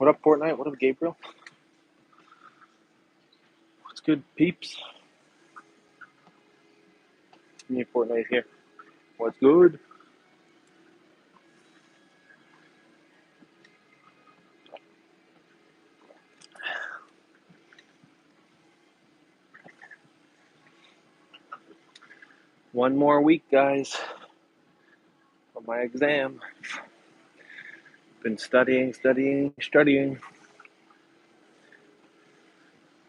What up, Fortnite? What up, Gabriel? What's good, peeps? Me, Fortnite here. What's good? One more week, guys, for my exam. Been studying.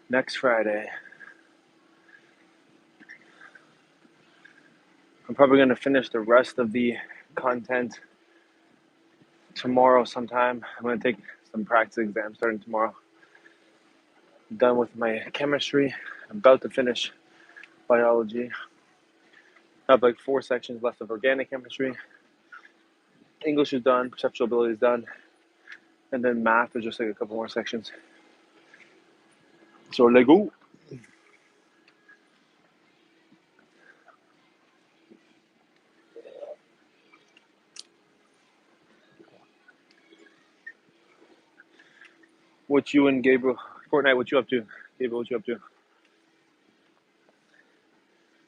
Next Friday. I'm probably going to finish the rest of the content tomorrow sometime. I'm going to take some practice exams starting tomorrow. I'm done with my chemistry. I'm about to finish biology. I have like 4 sections left of organic chemistry. English is done. Perceptual ability is done. And then math, there's just like a couple more sections. So let's go. What you and Gabriel, Fortnite, what you up to? Gabriel, what you up to?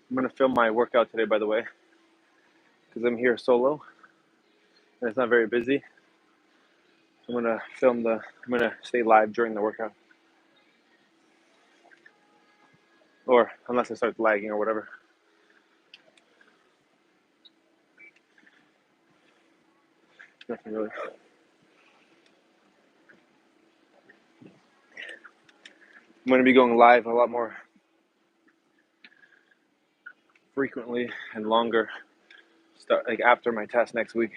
I'm going to film my workout today, by the way, because I'm here solo and it's not very busy. I'm going to I'm going to stay live during the workout. Or unless I start lagging or whatever. Nothing really. I'm going to be going live a lot more frequently and longer, like after my test next week.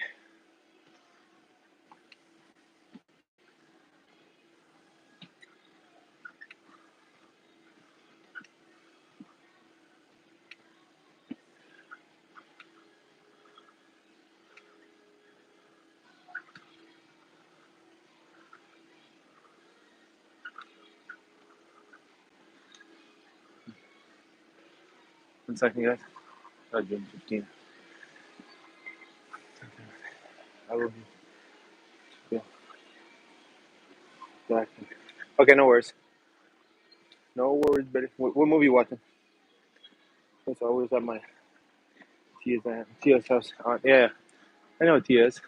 One second, guys. June 15. I will be back. Okay, no worries. No worries, buddy. What movie you watching? It's always at my Tia's house. Yeah, I know what Tia is.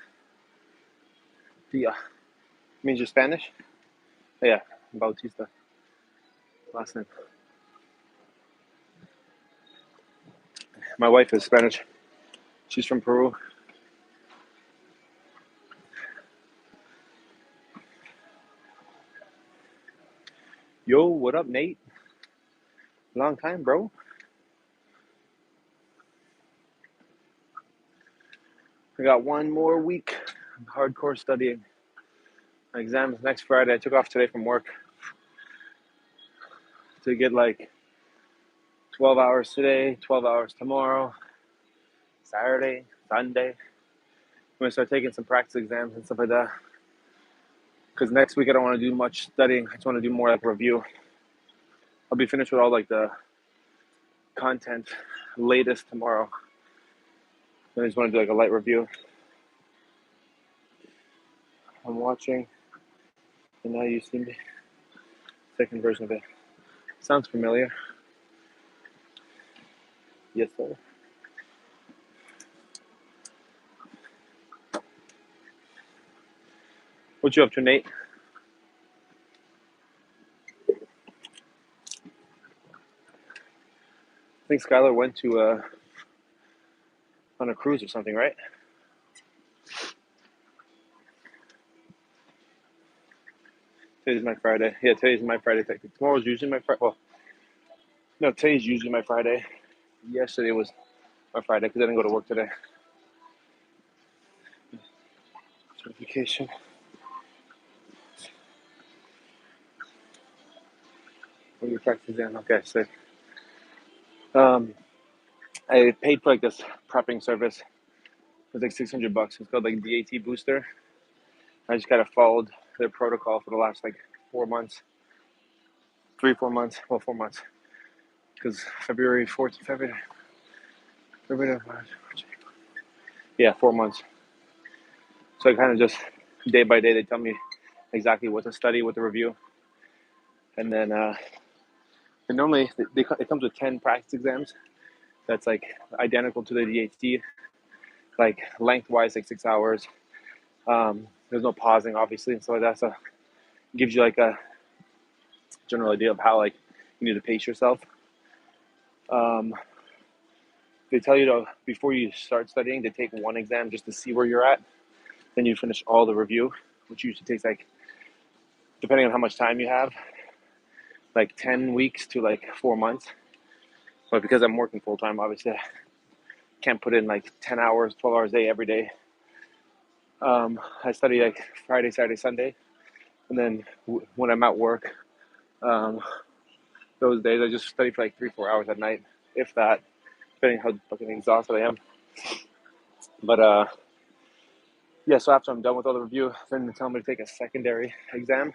Tia. Means you're Spanish? Oh, yeah, Bautista. Last name. My wife is Spanish. She's from Peru. Yo, what up, Nate? Long time, bro. I got one more week of hardcore studying. My exam is next Friday. I took off today from work to get like 12 hours today, 12 hours tomorrow, Saturday, Sunday. I'm going to start taking some practice exams and stuff like that. Because next week I don't want to do much studying. I just want to do more like review. I'll be finished with all like the content latest tomorrow. I just want to do like a light review. I'm watching, and now you see me. Second version of it. Sounds familiar. Yes, sir. What you up to, Nate? I think Skylar went to on a cruise or something, right? Today's my Friday. Yeah, today's my Friday. Tomorrow's usually my Friday. Well, no, today's usually my Friday. Yesterday was my Friday because I didn't go to work today. Certification. What are your practice exam? Okay, so I paid for like this prepping service. It was like $600. It's called like DAT Booster. I just kind of followed their protocol for the last like 4 months. 4 months. Well, 4 months. Because February 14th, yeah, 4 months. So I kind of just day by day they tell me exactly what to study, what to review. And then and normally it comes with 10 practice exams. That's like identical to the DAT, like lengthwise, like 6 hours. There's no pausing, obviously, and so like that. So it gives you like a general idea of how like you need to pace yourself. Um, they tell you to, before you start studying, to take one exam just to see where you're at. Then you finish all the review, which usually takes like, depending on how much time you have, like 10 weeks to like 4 months. But because I'm working full time, obviously, I can't put in like 10 hours, 12 hours a day every day. I study like Friday, Saturday, Sunday. And then when I'm at work, um, those days I just study for like 3-4 hours at night, if that, depending how fucking exhausted I am. But yeah, so after I'm done with all the review, then they tell me to take a secondary exam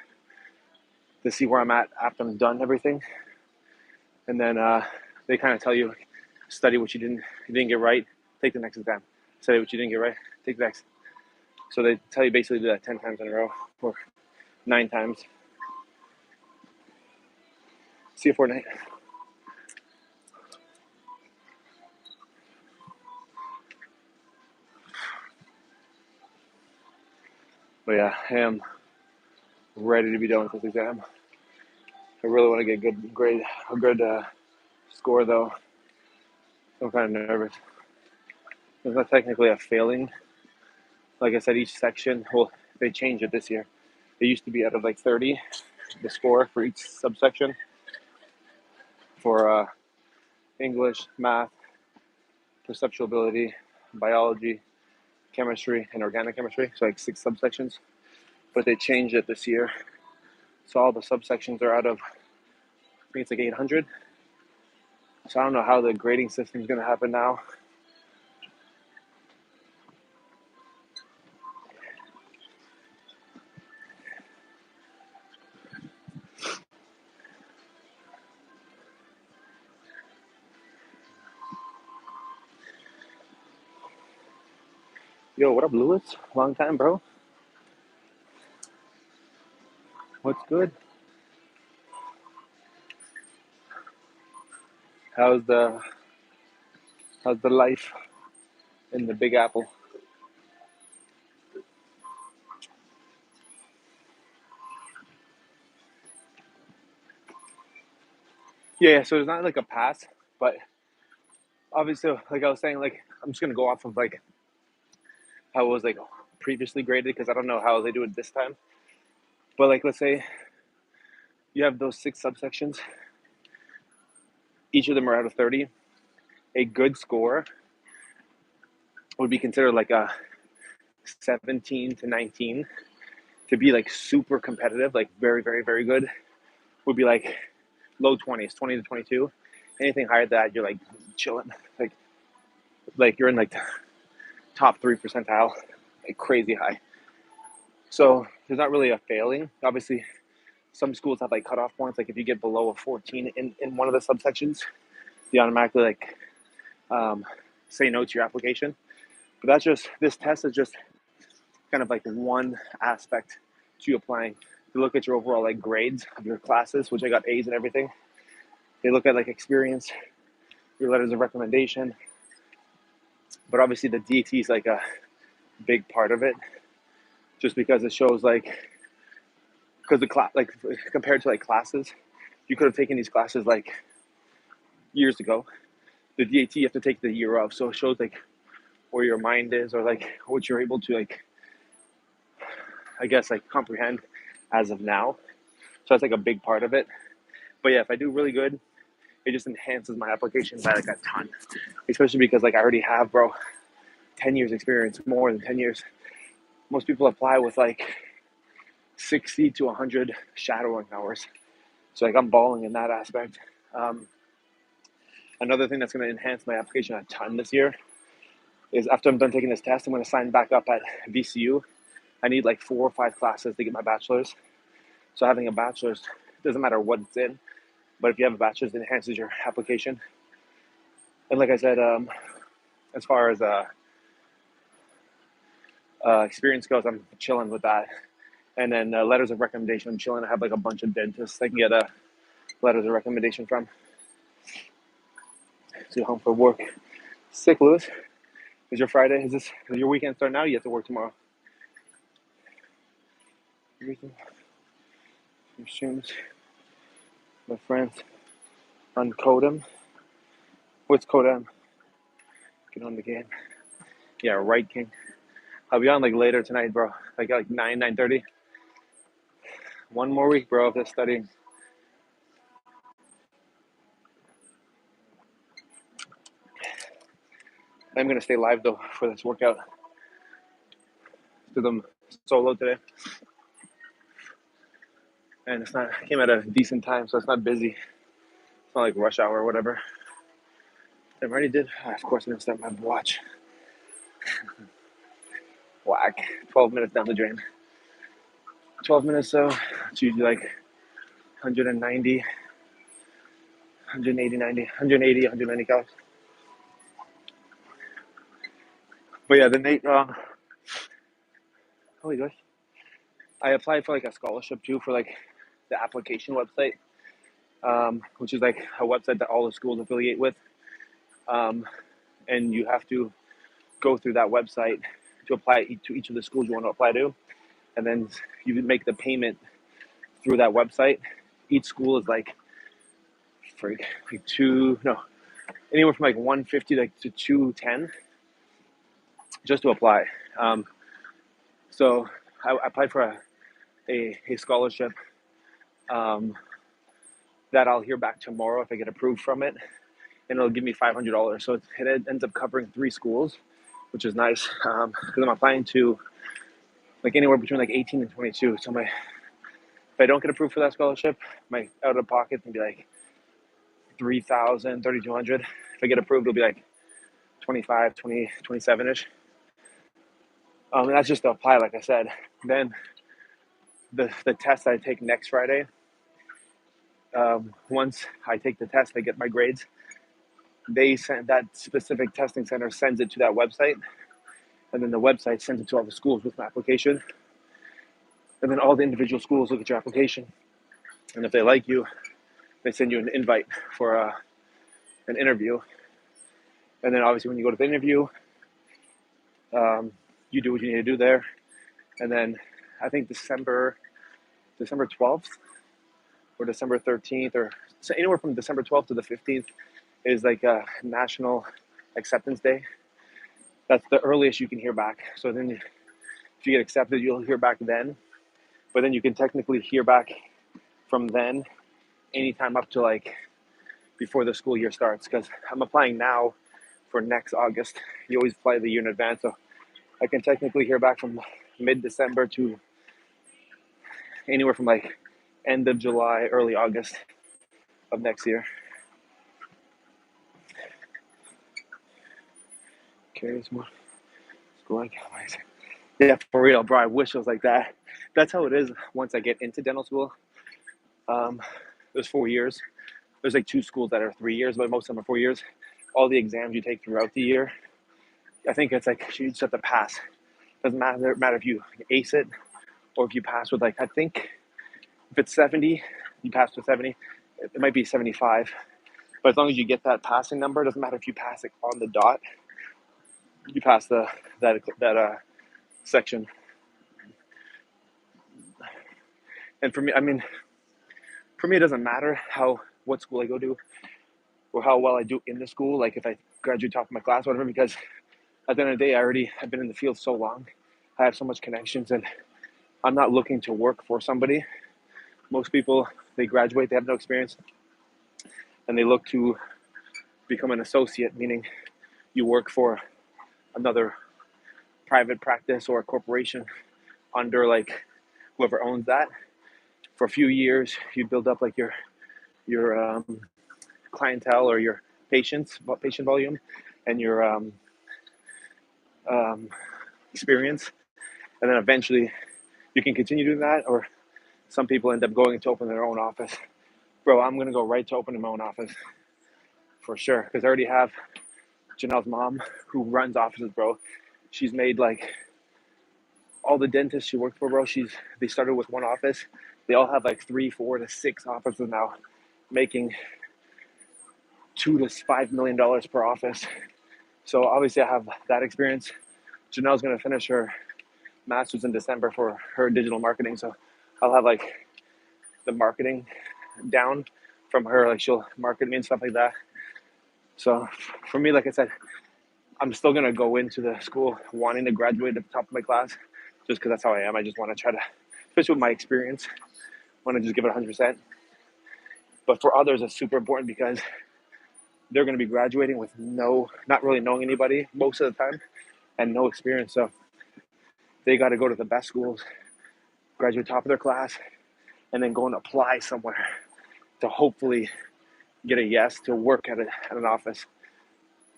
to see where I'm at after I'm done everything. And then they kind of tell you, study what you didn't get right, take the next exam. Study what you didn't get right, take the next. So they tell you basically do that 10 times in a row, or 9 times. See you Fortnite. But yeah, I am ready to be done with this exam. I really want to get a good score though. I'm kind of nervous. It's not technically a failing. Like I said, each section, well, they changed it this year. It used to be out of like 30, the score for each subsection for English, math, perceptual ability, biology, chemistry, and organic chemistry. So like 6 subsections. But they changed it this year. So all the subsections are out of, I think it's like 800. So I don't know how the grading system is going to happen now. Yo, what up, Lewis? Long time, bro. What's good? How's the how's the life in the Big Apple? Yeah, so it's not like a pass, but obviously, like I was saying, like I'm just gonna go off of like how it was like previously graded because I don't know how they do it this time. But like, let's say you have those 6 subsections. Each of them are out of 30. A good score would be considered like a 17 to 19. To be like super competitive, like very, very, very good, would be like low 20s, 20 to 22. Anything higher than that, you're like chilling, like you're in like the top 3 percentile, like crazy high. So there's not really a failing. Obviously, some schools have like cutoff points. Like if you get below a 14 in one of the subsections, they automatically like say no to your application. But that's just, this test is just kind of like one aspect to applying. To look at your overall like grades of your classes, which I got A's and everything. They look at like experience, your letters of recommendation. But obviously the DAT is like a big part of it, just because it shows like, because the class, like compared to like classes, you could have taken these classes like years ago. The DAT you have to take the year of, so it shows like where your mind is, or like what you're able to like, I guess like comprehend as of now. So that's like a big part of it. But yeah, if I do really good, it just enhances my application by like a ton. Especially because like I already have, bro, 10 years experience, more than 10 years. Most people apply with like 60 to 100 shadowing hours. So like I'm balling in that aspect. Another thing that's going to enhance my application a ton this year is after I'm done taking this test, I'm going to sign back up at VCU. I need like 4 or 5 classes to get my bachelor's. So having a bachelor's, doesn't matter what it's in, but if you have a bachelor's, it enhances your application. And like I said, as far as experience goes, I'm chilling with that. And then letters of recommendation. I'm chilling. I have like a bunch of dentists I can get letters of recommendation from. So home for work. Sick, Lewis. Is your Friday? Is your weekend start now? You have to work tomorrow. Your streams, my friends on Codem. What's Codem? Get on the game. Yeah, right, King. I'll be on like later tonight, bro. Like 9:30. One more week, bro, of this studying. I'm gonna stay live though for this workout. Do them solo today, and I came at a decent time, so it's not busy. It's not like rush hour or whatever. I already did. Of course, I'm gonna start my watch. Whack. 12 minutes down the drain. 12 minutes, so it's usually like 190, 180, 190 calories. But yeah, the Nate, holy gosh. I applied for like a scholarship too for like the application website, which is like a website that all the schools affiliate with. And you have to go through that website to apply to each of the schools you want to apply to. And then you make the payment through that website. Each school is like anywhere from like 150 to 210 just to apply. So I applied for a scholarship that I'll hear back tomorrow if I get approved from it, and it'll give me $500. So it ends up covering 3 schools, which is nice because I'm applying to like anywhere between like 18 and 22. So if I don't get approved for that scholarship, my out of pocket can be like 3,000, 3,200. If I get approved, it'll be like 25, 20, 27-ish. And that's just to apply, like I said. Then the test I take next Friday, once I take the test, I get my grades. They send that specific testing center sends it to that website, and then the website sends it to all the schools with my application. And then all the individual schools look at your application, and if they like you, they send you an invite for an interview. And then obviously when you go to the interview, you do what you need to do there. And then I think December 12th or December 13th, or so anywhere from December 12th to the 15th is like a national acceptance day. That's the earliest you can hear back. So then if you get accepted, you'll hear back then. But then you can technically hear back from then anytime up to like before the school year starts, because I'm applying now for next August. You always apply the year in advance, so I can technically hear back from mid-December to anywhere from like end of July, early August of next year. Okay, more. Yeah, for real, bro. I wish it was like that. That's how it is once I get into dental school. There's 4 years. There's like 2 schools that are 3 years, but most of them are 4 years. All the exams you take throughout the year, I think it's like you just have to pass. Doesn't matter if you ace it or if you pass with like, I think if it's 70, you pass with 70. It might be 75, but as long as you get that passing number, it doesn't matter if you pass it on the dot. You pass that section. And for me, it doesn't matter what school I go to or how well I do in the school. Like if I graduate top of my class, or whatever, because at the end of the day, I've been in the field so long. I have so much connections, and I'm not looking to work for somebody. Most people, they graduate, they have no experience, and they look to become an associate, meaning you work for another private practice or a corporation under like whoever owns that for a few years. You build up like your clientele or your patient volume and your experience, and then eventually you can continue doing that. Or some people end up going to open their own office. Bro, I'm gonna go right to opening my own office for sure, because I already have Janelle's mom who runs offices, bro. She's made like all the dentists she worked for, bro, they started with one office. They all have like 3, 4 to 6 offices now, making $2 to $5 million per office. So obviously I have that experience. Janelle's gonna finish her master's in December for her digital marketing. So I'll have like the marketing down from her. Like she'll market me and stuff like that. So for me, like I said, I'm still gonna go into the school wanting to graduate at the top of my class, just because that's how I am. I just want to try to, especially with my experience, want to just give it 100%. But for others, it's super important because they're going to be graduating with not really knowing anybody most of the time and no experience. So they got to go to the best schools, graduate top of their class, and then go and apply somewhere to hopefully get a yes to work at an office.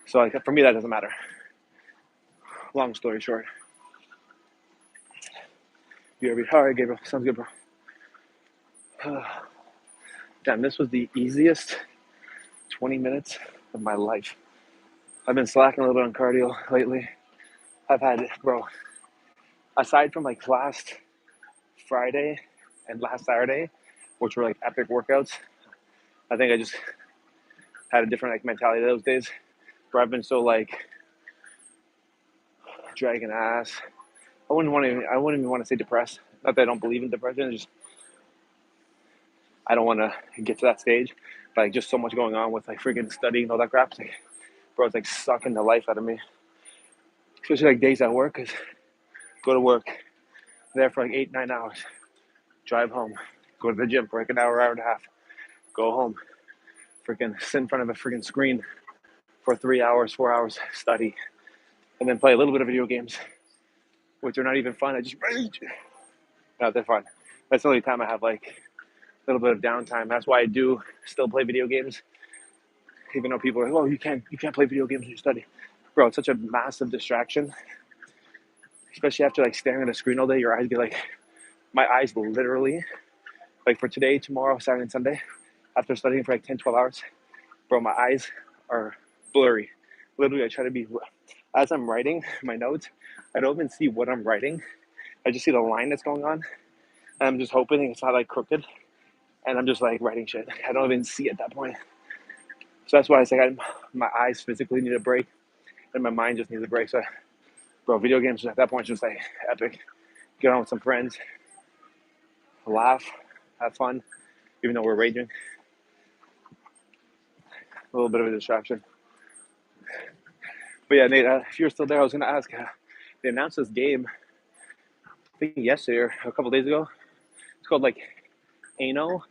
So like for me, that doesn't matter. Long story short. All right, Gabriel. Sounds good, bro. Damn, this was the easiest 20 minutes of my life. I've been slacking a little bit on cardio lately. I've had, bro, aside from like last Friday and last Saturday, which were like epic workouts, I think I just had a different like mentality those days where I've been so like dragging ass. I wouldn't even want to say depressed. Not that I don't believe in depression, just I don't want to get to that stage. But like just so much going on with like freaking studying and all that crap. It's like, bro, it's like sucking the life out of me. Especially like days at work, cause go to work, there for like 8, 9 hours, drive home, go to the gym for like an hour, hour and a half, go home, freaking sit in front of a freaking screen for 3 hours, 4 hours, study, and then play a little bit of video games, which are not even fun. I just rage. No, they're fun. That's the only time I have like a little bit of downtime. That's why I do still play video games, even though people are like, "Oh, you can't play video games when you study." Bro, it's such a massive distraction, especially after like staring at a screen all day. Your eyes get like, my eyes literally, like for today, tomorrow, Saturday, and Sunday, after studying for like 10, 12 hours, bro, my eyes are blurry. Literally, I try to be, as I'm writing my notes, I don't even see what I'm writing. I just see the line that's going on. And I'm just hoping it's not like crooked. And I'm just like writing shit. I don't even see at that point. So that's why it's like my eyes physically need a break. And my mind just needs a break. So, bro, video games at that point just like epic. Get on with some friends. Laugh. Have fun. Even though we're raging. A little bit of a distraction. But yeah, Nate, if you're still there, I was going to ask, they announced this game, I think yesterday or a couple days ago. It's called like ANO,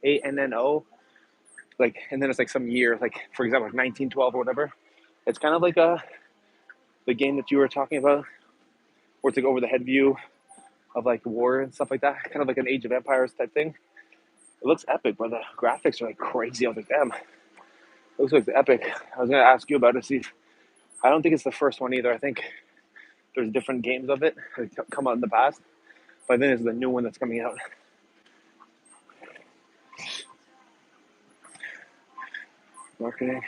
ANNO, like, and then it's like some year, like for example, like 1912 or whatever. It's kind of like the game that you were talking about, where it's like over the head view of like war and stuff like that, kind of like an Age of Empires type thing. It looks epic, but the graphics are like crazy. I was like, damn, it looks like epic. I was gonna ask you about it. See, I don't think it's the first one either. I think there's different games of it that come out in the past, but then it's the new one that's coming out. Marketing.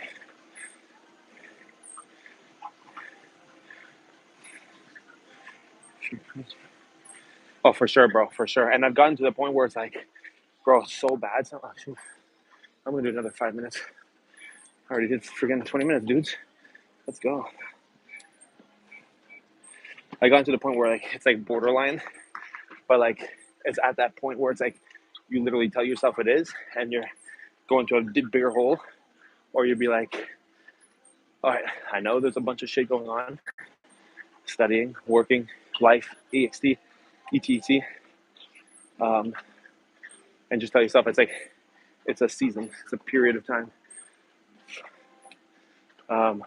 Oh, for sure, bro, for sure. And I've gotten to the point where it's like, bro, it's so bad. So, I'm gonna do another 5 minutes. I already did freaking 20 minutes, dudes. Let's go. I got to the point where like it's like borderline, but like it's at that point where it's like you literally tell yourself it is, and you're going to a bigger hole, or you'd be like, all right, I know there's a bunch of shit going on, studying, working, life, EXT, ETC, and just tell yourself it's like it's a season, it's a period of time.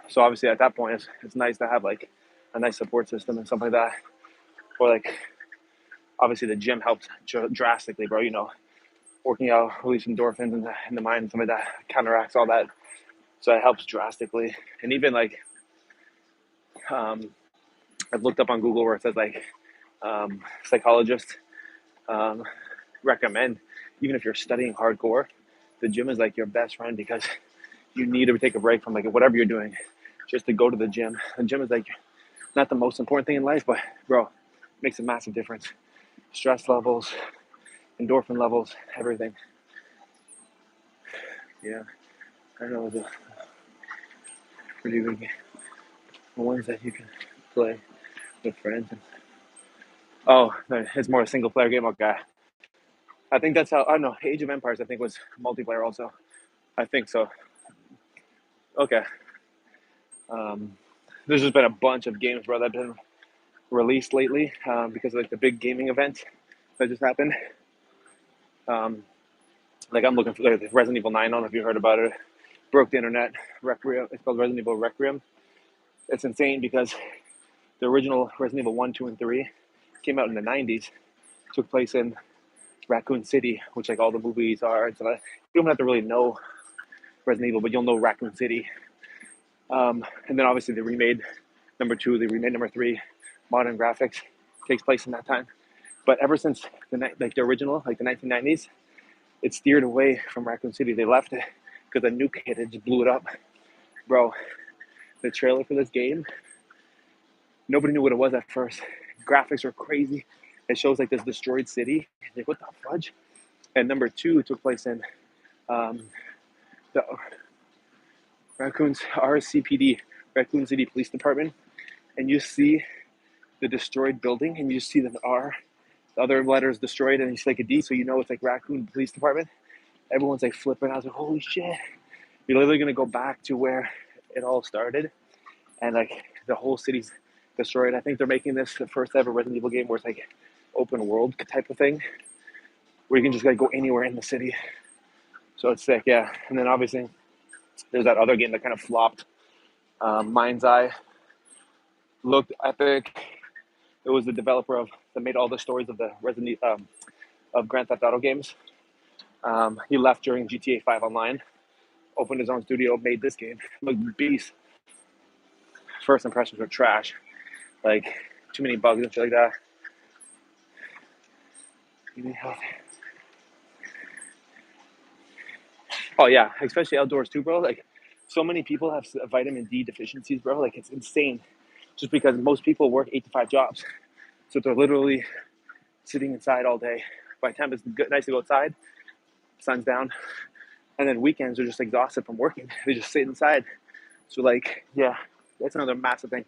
So obviously at that point, it's nice to have like a nice support system and stuff like that. Or like, obviously the gym helps drastically, bro. You know, working out, releasing endorphins in the mind and stuff like that counteracts all that. So it helps drastically. And even like, I've looked up on Google where it says like, psychologists recommend, even if you're studying hardcore, the gym is like your best friend because you need to take a break from like whatever you're doing, just to go to the gym. The gym is like not the most important thing in life, but bro, makes a massive difference. Stress levels, endorphin levels, everything. Yeah, I don't know the pretty good game. The ones that you can play with friends. Oh, no, it's more a single player game. Okay, I think that's how. I don't know. Age of Empires, I think, was multiplayer also. I think so. Okay. Um, there's just been a bunch of games, bro, that have been released lately because of like the big gaming event that just happened. Like I'm looking for like, Resident Evil 9. I don't know if you heard about it. Broke the internet. Requiem. It's called Resident Evil Requiem. It's insane because the original Resident Evil 1, 2, and 3 came out in the 90s. Took place in Raccoon City, which like all the movies are. And so you don't have to really know Resident Evil, but you'll know Raccoon City. And then obviously they remade number 2, they remade number 3. Modern graphics takes place in that time. But ever since the original, like the 1990s, it steered away from Raccoon City. They left it because a nuke hit it, just blew it up. Bro, the trailer for this game, nobody knew what it was at first. Graphics are crazy. It shows like this destroyed city. Like, what the fudge? And number 2 took place in the Raccoon's RCPD, Raccoon City Police Department. And you see the destroyed building, and you see the R, the other letters destroyed, and you see like a D, so you know it's like Raccoon Police Department. Everyone's like flipping. I was like, holy shit. You're literally going to go back to where it all started, and like the whole city's destroyed. I think they're making this the first ever Resident Evil game where it's like open world type of thing, where you can just like go anywhere in the city. So it's sick, yeah. And then obviously there's that other game that kind of flopped. Mind's Eye looked epic. It was the developer that made all the stories of the of Grand Theft Auto games. He left during GTA 5 Online, opened his own studio, made this game. Looked beast. First impressions were trash, like too many bugs and shit like that. Oh yeah, especially outdoors too, bro. Like so many people have vitamin D deficiencies, bro. Like it's insane, just because most people work 8 to 5 jobs, so they're literally sitting inside all day. By the time it's nice to go outside, sun's down, and then weekends are just exhausted from working. They just sit inside. So like, yeah, that's another massive thing.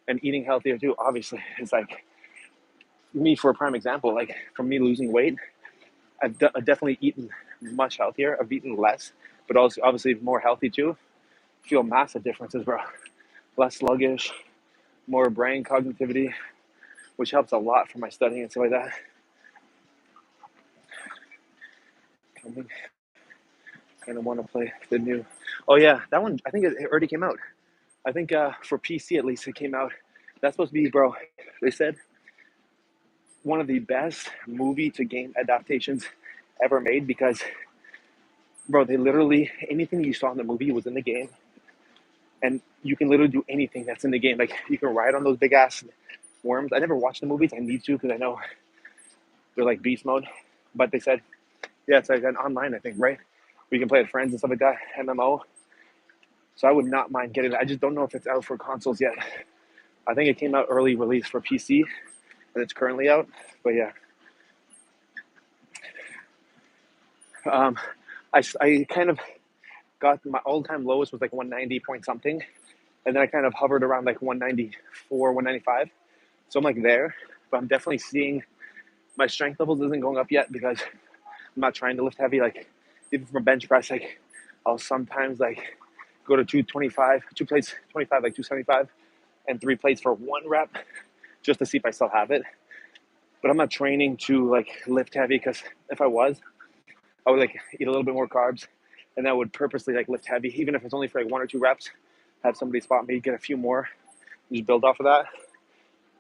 And eating healthier too, obviously. It's like me, for a prime example, like for me losing weight, I've definitely eaten much healthier. I've eaten less, but also obviously more healthy too. Feel massive differences, bro. Less sluggish, more brain cognitivity, which helps a lot for my studying and stuff like that. Kind of want to play the new. Oh yeah, that one. I think it already came out. I think for PC at least it came out. That's supposed to be, bro. They said one of the best movie to game adaptations ever made because, bro, they literally anything you saw in the movie was in the game, and you can literally do anything that's in the game. Like you can ride on those big ass worms. I never watched the movies. I need to because I know they're like beast mode. But they said, yeah, it's like an online, I think, right? We can play with friends and stuff like that, MMO. So I would not mind getting it. I just don't know if it's out for consoles yet. I think it came out early release for PC, and it's currently out. But yeah, I kind of got my all-time lowest was like 190 point something, and then I kind of hovered around like 194, 195. So I'm like there, but I'm definitely seeing my strength levels isn't going up yet because I'm not trying to lift heavy. Like even from bench press, like I'll sometimes like go to 225, 2 plates, 25, like 275, and 3 plates for 1 rep, just to see if I still have it. But I'm not training to like lift heavy because if I was, I would like eat a little bit more carbs, and I would purposely like lift heavy, even if it's only for like 1 or 2 reps. Have somebody spot me, get a few more, and just build off of that.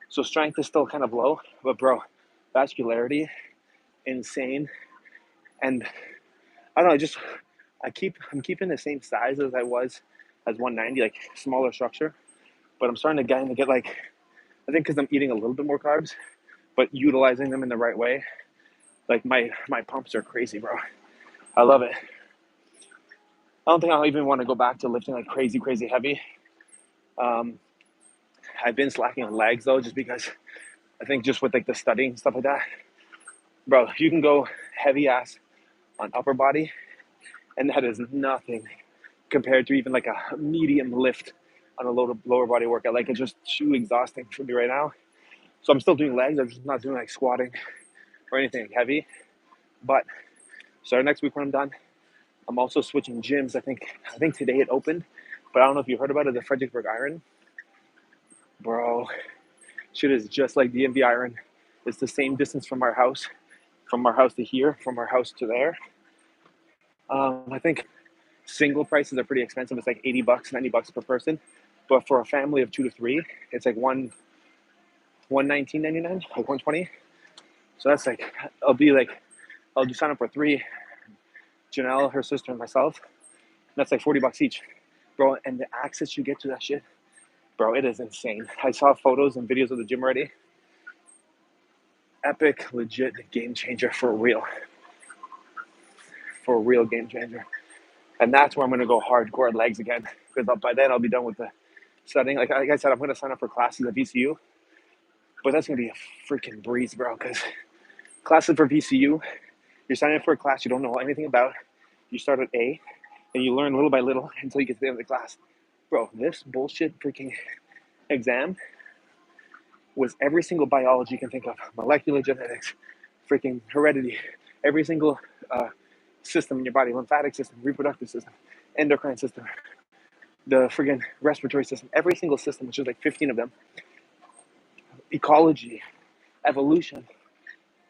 So strength is still kind of low, but bro, vascularity, insane. And I don't know, I'm keeping the same size as I was as 190, like smaller structure, but I'm starting to get like, I think because I'm eating a little bit more carbs, but utilizing them in the right way. Like my pumps are crazy, bro. I love it. I don't think I'll even want to go back to lifting like crazy heavy. I've been slacking on legs though, just because I think just with like the studying and stuff like that, bro, you can go heavy ass on upper body, and that is nothing compared to even like a medium lift on a lower body workout. Like it's just too exhausting for me right now. So I'm still doing legs. I'm just not doing like squatting or anything heavy. But starting next week when I'm done, I'm also switching gyms. I think today it opened, but I don't know if you heard about it. The Fredericksburg Iron, bro, shit is just like the DMV Iron. It's the same distance from our house to here, from our house to there. I think single prices are pretty expensive. It's like $80, $90 per person. But for a family of 2 to 3, it's like $119.99, like $120. So that's like I'll do sign up for 3. Janelle, her sister, and myself. That's like $40 each, bro. And the access you get to that shit, bro, it is insane. I saw photos and videos of the gym already. Epic, legit game changer for real. For a real game changer. And that's where I'm going to go hardcore at legs again. Because by then I'll be done with the studying. Like I said, I'm going to sign up for classes at VCU. But that's going to be a freaking breeze, bro. Because classes for VCU, you're signing up for a class you don't know anything about. You start at A, and you learn little by little until you get to the end of the class. Bro, this bullshit freaking exam was every single biology you can think of. Molecular genetics, freaking heredity, every single system in your body, lymphatic system, reproductive system, endocrine system, the friggin' respiratory system, every single system, which is like 15 of them, ecology, evolution,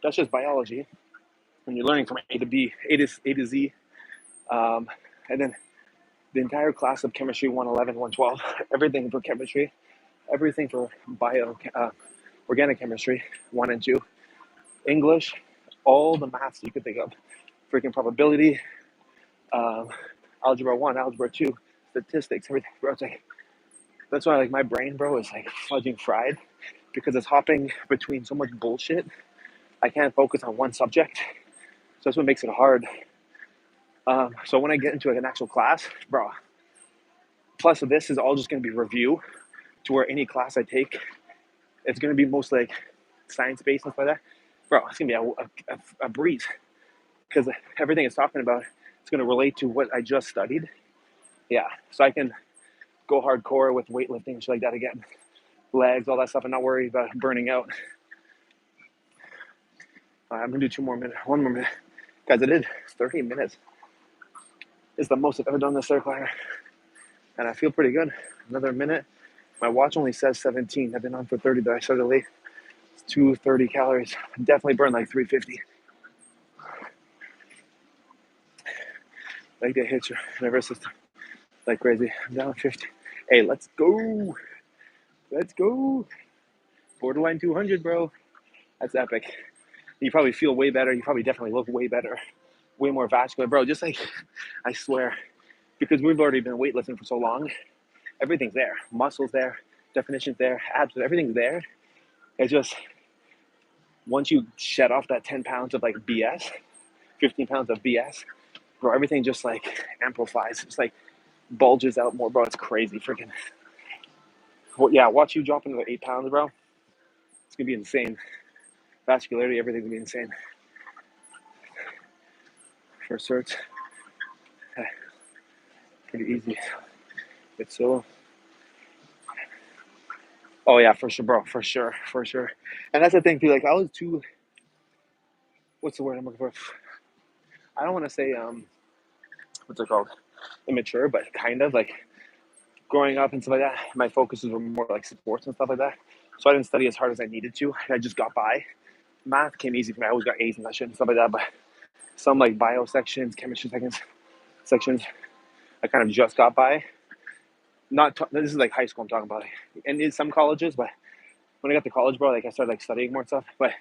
that's just biology. And you're learning from A to B, A to Z, and then the entire class of chemistry, 111, 112, everything for chemistry, everything for organic chemistry, 1 and 2, English, all the maths you could think of, freaking probability, algebra 1, algebra 2, statistics, everything, bro. It's like, that's why like my brain, bro, is like fudging fried because it's hopping between so much bullshit. I can't focus on one subject. So that's what makes it hard. So when I get into like an actual class, bro, plus of this is all just going to be review to where any class I take, it's going to be most like science-based and stuff like that. Bro, it's going to be a breeze because everything it's talking about, it's going to relate to what I just studied. Yeah, so I can go hardcore with weightlifting and shit like that again. Legs, all that stuff, and not worry about burning out. I'm going to do 1 more minute. Guys, I did 30 minutes. It's the most I've ever done this stair climber. And I feel pretty good. Another minute. My watch only says 17. I've been on for 30, but I started late. It's 230 calories. I definitely burned like 350. Like that hits your nervous system like crazy. I'm down 50. Hey, let's go. Let's go. Borderline 200, bro. That's epic. You probably feel way better. You probably definitely look way better. Way more vascular. Bro, just like, I swear, because we've already been weightlifting for so long, everything's there. Muscles there, definition's there, abs, everything's there. It's just, once you shed off that 10 pounds of like BS, 15 pounds of BS, bro, everything just like amplifies. It's like bulges out more, bro. It's crazy. Freaking. Well, yeah, watch you drop into 8 pounds, bro. It's going to be insane. Vascularity, everything's going to be insane. First search. Pretty easy. It's so. Oh, yeah, for sure, bro. For sure. And that's the thing, too. Like, I was too. What's the word I'm looking for? I don't want to say, what's it called? Immature, but kind of like growing up and stuff like that. My focuses were more like sports and stuff like that. So I didn't study as hard as I needed to. I just got by. Math came easy for me. I always got A's and that shit and stuff like that. But some like bio sections, chemistry sections, I kind of just got by. This is like high school I'm talking about, and in some colleges. But when I got to college, bro, like I started like studying more stuff. But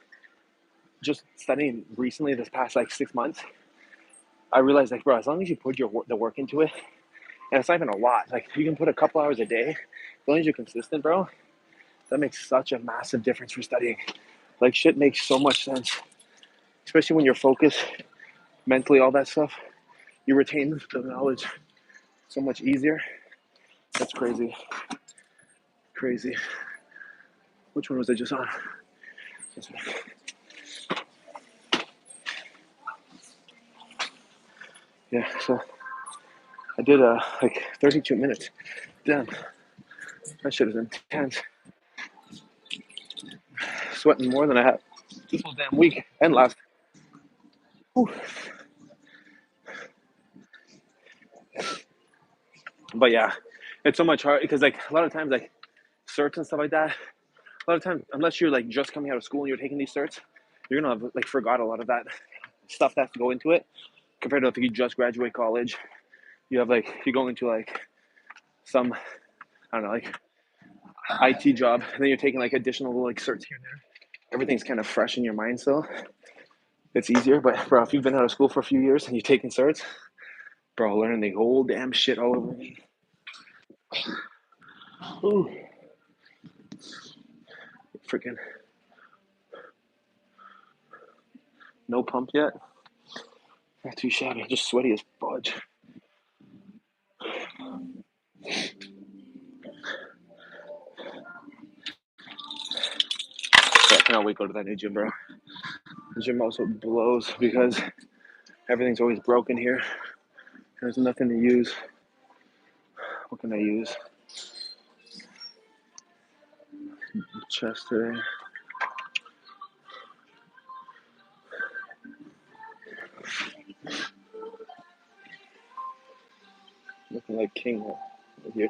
just studying recently, this past like 6 months, I realized like, bro, as long as you put the work into it, and it's not even a lot. Like you can put a couple hours a day, as long as you're consistent, bro. That makes such a massive difference for studying. Like shit makes so much sense, especially when you're focused mentally, all that stuff. You retain the knowledge so much easier. That's crazy. Which one was I just on? Yeah, so I did like 32 minutes. Damn, that shit is intense. Sweating more than I have this whole damn week and last. Whew. But yeah, it's so much hard because like a lot of times like certs and stuff like that. A lot of times, unless you're like just coming out of school and you're taking these certs, you're gonna have like forgot a lot of that stuff that has to go into it compared to if you just graduate college. You have like you go into like some I don't know like IT job, and then you're taking like additional like certs here and there. Everything's kind of fresh in your mind still. It's easier, but bro, if you've been out of school for a few years and you're taking certs, bro, learning the whole damn shit all over again. Ooh, freaking no pump yet. Not too shabby, just sweaty as fudge. I cannot wait to go to that new gym, bro. The gym also blows because everything's always broken here. There's nothing to use. What can I use? Chest today. Looking like king here.